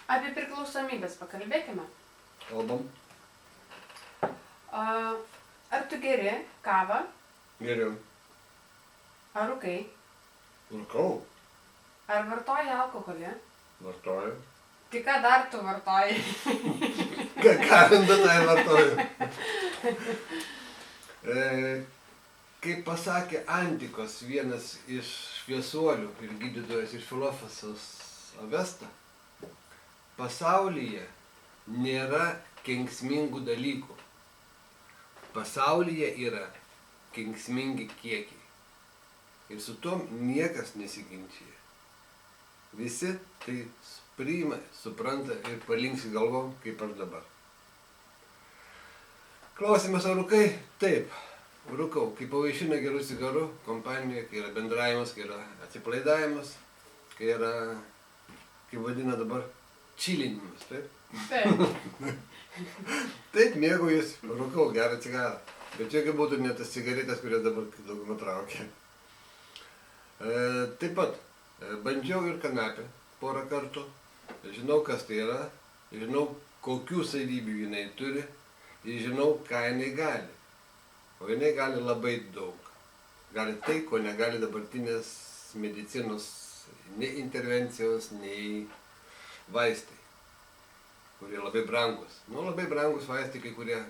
Apie priklausomybės pakalbėkime. Kalbam. Ar tu geri kavą? Geriau. Ar rūkai? Rūkau. Ar vartoji alkoholį? Vartoju. Tai ką dar tu vartoji? Karindą tai vartoju. Kaip pasakė antikos vienas iš šviesuolių ir gydytojas ir filosofas Avesta, pasaulyje nėra kenksmingų dalykų. Pasaulyje yra kenksmingi kiekiai. Ir su tom niekas nesiginčia. Visi tai priima, supranta ir palinksi galvom, kaip aš dabar. Klausimas, ar rūkai? Taip, rūkau. Kai pavaišina gerų cigarų kompanijoje, kai yra bendravimas, kai yra atsipalaidavimas, kai yra, kaip vadina dabar, čilinimas, taip? Taip. Taip, mėgaujuosi, rūkau gerą cigarą. Bet čia kaip būtų ne tas cigaretės, kurias dabar daugumą traukia. Taip pat, bandžiau ir kanapę porą kartų. Žinau, kas tai yra, žinau, kokių savybių jinai turi ir žinau, ką jinai gali. O jinai gali labai daug. Gali tai, ko negali dabartinės medicinos, nei intervencijos, nei vaistai, kurie labai brangus. Labai brangus vaistai, kai kurie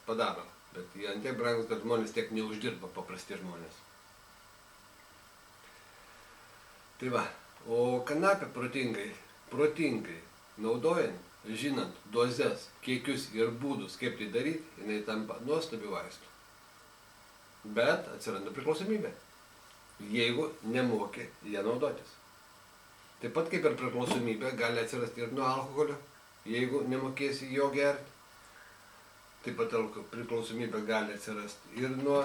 padaro, bet jie ant tiek brangus, kad žmonės tiek neuždirba, paprasti žmonės. Tai va, o kanapę protingai naudojant, žinant dozes, kiekius ir būdus, kaip tai daryti, jinai tampa nuostabiu vaistu. Bet atsiranda priklausomybė, jeigu nemoki ją naudotis. Taip pat kaip ir priklausomybė gali atsirasti ir nuo alkoholio, jeigu nemokėsi jo gerti. Taip pat priklausomybė gali atsirasti ir nuo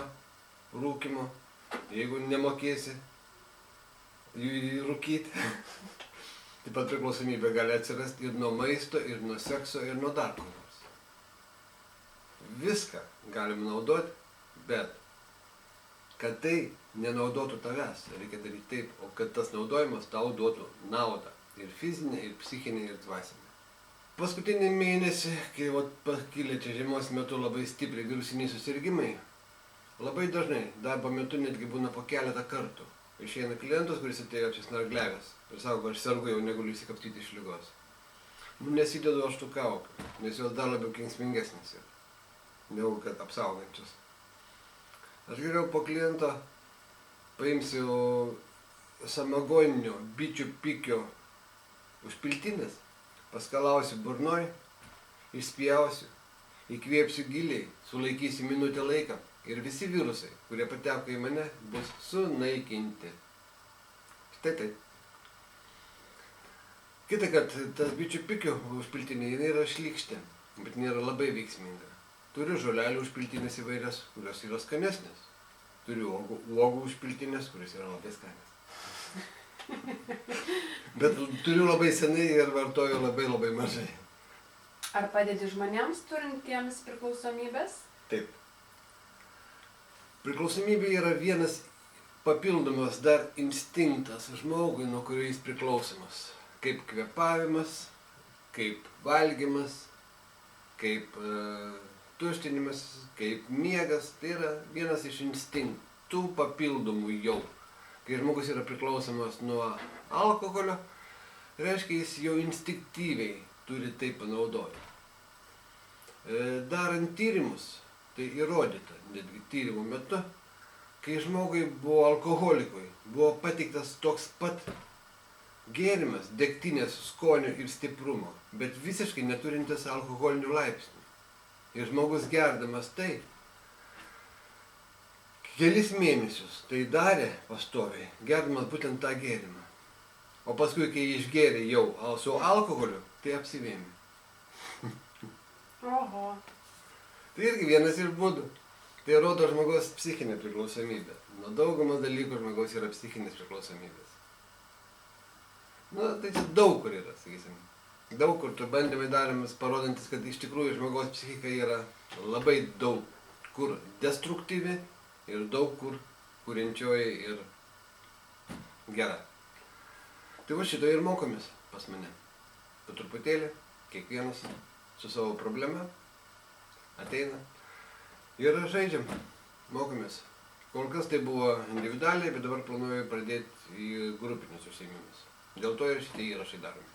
rūkymo, jeigu nemokėsi rūkyti. Taip pat priklausomybė gali atsirasti ir nuo maisto, ir nuo sekso, ir nuo dar ko nors. Viską galime naudoti, bet kad tai nenaudotų tavęs, reikia daryti taip, o kad tas naudojimas tau duotų naudą. Ir fizinę, ir psichinę, ir dvasinę. Paskutinį mėnesį, kai pakilė čia žiemos metu labai stipriai virusiniai susirgimai, labai dažnai darbo metu netgi būna po keletą kartų. Išeina klientas, kuris atėjo čia snargliavęs ir sako, aš sergu, jau negaliu įsikapstyti iš ligos. Nesidedu aš tų kaukių, nes jos dar labiau kenksmingesnės yra, negu kad apsaugančios. Aš geriau po kliento paimsiu samagoninio bičių pikio užpiltinės, paskalausiu burnoj, išspjausiu, įkvėpsiu giliai, sulaikysiu minutę laiką. Ir visi virusai, kurie pateko į mane, bus sunaikinti. Štai taip. Kita, kad tas bičių pikio užpiltinė, jinai yra šlykštė, bet nėra labai veiksminga. Turiu žolelių užpiltinės įvairias, kurios yra skanesnės. Turiu uogų užpiltinės, kurios yra labai skanės. Bet turiu labai senai ir vartoju labai mažai. Ar padedi žmonėms turintiems priklausomybės? Taip. Priklausomybė yra vienas papildomas dar instinktas žmogui, nuo kurio jis priklausomas. Kaip kvėpavimas, kaip valgymas, kaip tuštinimas, kaip miegas. Tai yra vienas iš instinktų papildomų jau. Kai žmogus yra priklausomas nuo alkoholio, reiškia jis jau instinktyviai turi tai panaudoti. Darant tyrimus, tai įrodyta, netgi tyrimų metu, kai žmogui buvo alkoholikui, buvo pateiktas toks pat gėrimas, degtinės skonio ir stiprumo, bet visiškai neturintis alkoholinių laipsnių. Ir žmogus gerdamas tai, kelis mėnesius tai darė pastoviai, gerdamas būtent tą gėrimą. O paskui, kai išgėrė jau su alkoholiu, tai apsivėmė. Oho. Tai irgi vienas iš būdų. Tai rodo žmogaus psichinę priklausomybę. Nuo daugumas dalykų žmogaus yra psichinės priklausomybės. Tai čia daug kur yra, sakysim. Daug kur tu bandymai daromas parodantis, kad iš tikrųjų žmogaus psichika yra labai daug kur destruktyvi ir daug kur kuriančioji ir gera. Tai va šito ir mokomės pas mane. po truputėlį, kiekvienas su savo problema ateina ir žaidžiam, mokomės. Kol kas tai buvo individualiai, bet dabar planuoju pradėti į grupinius užsiėmimus. Dėl to ir šitie įrašai daromi.